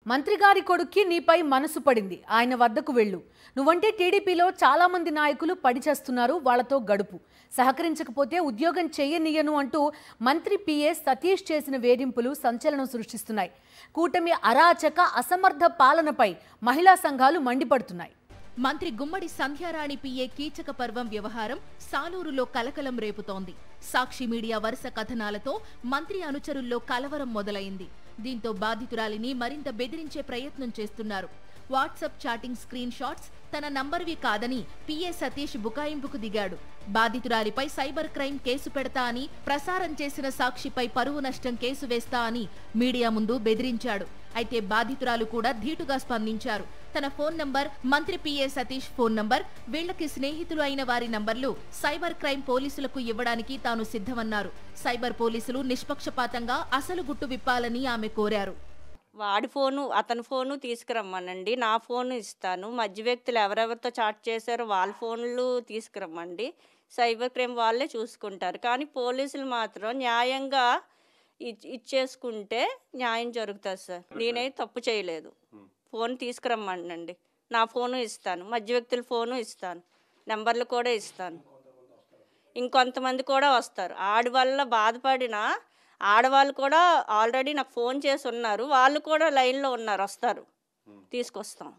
మంత్రిగారి కొడుక్కి నీపై మనసు పడింది. ఆయన వద్దకు వెళ్ళు. నువ్వంటే టీడీపీలో చాలా మంది నాయకులు పడిచేస్తున్నారు. వాళ్లతో గడుపు. సహకరించకపోతే ఉద్యోగం చేయనీయను అంటూ మంత్రి పిఎస్ సతీష్ చేసిన వేధింపులు సంచలనం సృష్టిస్తున్నాయి. కూటమి అరాచక అసమర్థ పాలనపై మహిళా సంఘాలు మండిపడుతున్నాయి. మంత్రి గుమ్మడి సంధ్యారాణి పిఏ కీచక పర్వం వ్యవహారం సాలూరులో కలకలం రేపుతోంది. సాక్షి మీడియా వరుస కథనాలతో మంత్రి అనుచరుల్లో కలవరం మొదలైంది. దీంతో బాధితురాలిని మరింత బెదిరించే ప్రయత్నం చేస్తున్నారు. వాట్సాప్ చాటింగ్ స్క్రీన్ షాట్స్ తన నంబర్వి కాదని పిఏ సతీష్ బుకాయింపుకు దిగాడు. బాధితురాలిపై సైబర్ క్రైమ్ కేసు పెడతా అని, ప్రసారం చేసిన సాక్షిపై పరువు నష్టం కేసు వేస్తా అని మీడియా ముందు బెదిరించాడు. అయితే బాధితురాలు కూడా ధీటుగా స్పందించారు. తన ఫోన్ నంబర్, మంత్రి పిఏ సతీష్ ఫోన్ నంబర్, వీళ్లకి స్నేహితులు అయిన వారి నంబర్లు సైబర్ క్రైమ్ పోలీసులకు ఇవ్వడానికి తాను సిద్ధమన్నారు. సైబర్ పోలీసులు నిష్పక్షపాతంగా అసలు గుట్టు విప్పాలని ఆమె కోరారు. వాడి ఫోను, అతని ఫోను తీసుకురమ్మనండి, నా ఫోను ఇస్తాను. మధ్య వ్యక్తులు ఎవరెవరితో చాట్ చేశారో వాళ్ళ ఫోన్లు తీసుకురమ్మండి. సైబర్ క్రైమ్ వాళ్ళే చూసుకుంటారు. కానీ పోలీసులు మాత్రం న్యాయంగా ఇచ్చేసుకుంటే న్యాయం జరుగుతుంది సార్. నేనైతే తప్పు చేయలేదు. ఫోన్ తీసుకురమ్మనండి, నా ఫోను ఇస్తాను, మధ్య వ్యక్తుల ఫోను ఇస్తాను, నెంబర్లు కూడా ఇస్తాను. ఇంకొంతమంది కూడా వస్తారు. ఆడి వల్ల బాధపడిన ఆడవాళ్ళు కూడా ఆల్రెడీ నాకు ఫోన్ చేసి ఉన్నారు. వాళ్ళు కూడా లైన్లో ఉన్నారు, వస్తారు, తీసుకొస్తాం.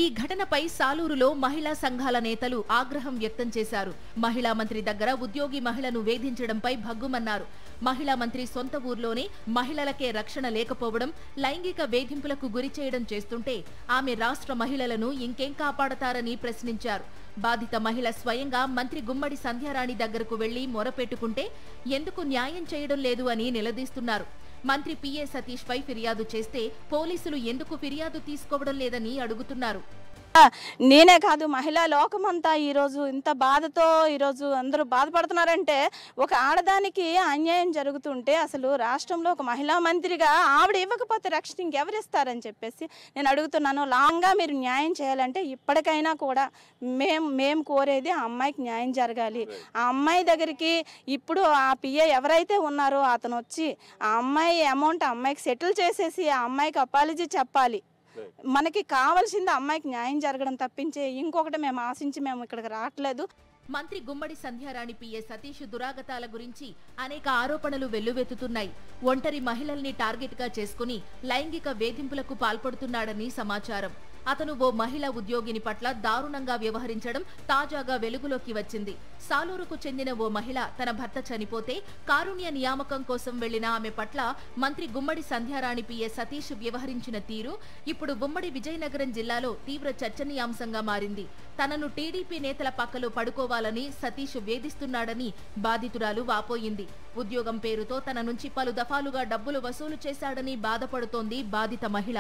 ఈ ఘటనపై సాలూరులో మహిళా సంఘాల నేతలు ఆగ్రహం వ్యక్తం చేశారు. మహిళా మంత్రి దగ్గర ఉద్యోగి మహిళను వేధించడంపై భగ్గుమన్నారు. మహిళా మంత్రి సొంత ఊర్లోనే మహిళలకే రక్షణ లేకపోవడం, లైంగిక వేధింపులకు గురి చేయడం చేస్తుంటే ఆమె రాష్ట్ర మహిళలను ఇంకేం కాపాడతారని ప్రశ్నించారు. బాధిత మహిళ స్వయంగా మంత్రి గుమ్మడి సంధ్యారాణి దగ్గరకు వెళ్లి మొరపెట్టుకుంటే ఎందుకు న్యాయం చేయడం లేదు అని నిలదీస్తున్నారు. మంత్రి పిఏ సతీష్ పై ఫిర్యాదు చేస్తే పోలీసులు ఎందుకు ఫిర్యాదు తీసుకోవడం లేదని అడుగుతున్నారు. నేనే కాదు, మహిళా లోకమంతా ఈరోజు ఇంత బాధతో ఈరోజు అందరూ బాధపడుతున్నారంటే, ఒక ఆడదానికి అన్యాయం జరుగుతుంటే అసలు రాష్ట్రంలో ఒక మహిళా మంత్రిగా ఆవిడ ఇవ్వకపోతే రక్షణ ఇంకెవరిస్తారని చెప్పేసి నేను అడుగుతున్నాను. లాంగ్గా మీరు న్యాయం చేయాలంటే ఇప్పటికైనా కూడా మేము కోరేది ఆ అమ్మాయికి న్యాయం జరగాలి. ఆ అమ్మాయి దగ్గరికి ఇప్పుడు ఆ పిఏ ఎవరైతే ఉన్నారో అతను వచ్చి ఆ అమ్మాయి అమౌంట్ ఆ అమ్మాయికి సెటిల్ చేసేసి ఆ అమ్మాయికి అపాలజీ చెప్పాలి. మనకి కావాల్సింది అమ్మాయికి న్యాయం జరగడం తప్పించే ఇంకొకటి మేము ఆశించి మేము ఇక్కడికి రావట్లేదు. మంత్రి గుమ్మడి సంధ్యారాణి పిఏ సతీష్ దురాగతాల గురించి అనేక ఆరోపణలు వెల్లువెత్తుతున్నాయి. ఒంటరి మహిళల్ని టార్గెట్ గా చేసుకుని లైంగిక వేధింపులకు పాల్పడుతున్నాడని సమాచారం. అతను ఓ మహిళా ఉద్యోగిని పట్ల దారుణంగా వ్యవహరించడం తాజాగా వెలుగులోకి వచ్చింది. సాలూరుకు చెందిన ఓ మహిళ తన భర్త చనిపోతే కారుణ్య నియామకం కోసం వెళ్లిన ఆమె పట్ల మంత్రి గుమ్మడి సంధ్యారాణి పిఏ సతీష్ వ్యవహరించిన తీరు ఇప్పుడు ఉమ్మడి విజయనగరం జిల్లాలో తీవ్ర చర్చనీయాంశంగా మారింది. తనను టీడీపీ నేతల పక్కలో పడుకోవాలని సతీష్ వేధిస్తున్నాడని బాధితురాలు వాపోయింది. ఉద్యోగం పేరుతో తన నుంచి పలు దఫాలుగా డబ్బులు వసూలు చేశాడని బాధపడుతోంది బాధిత మహిళ.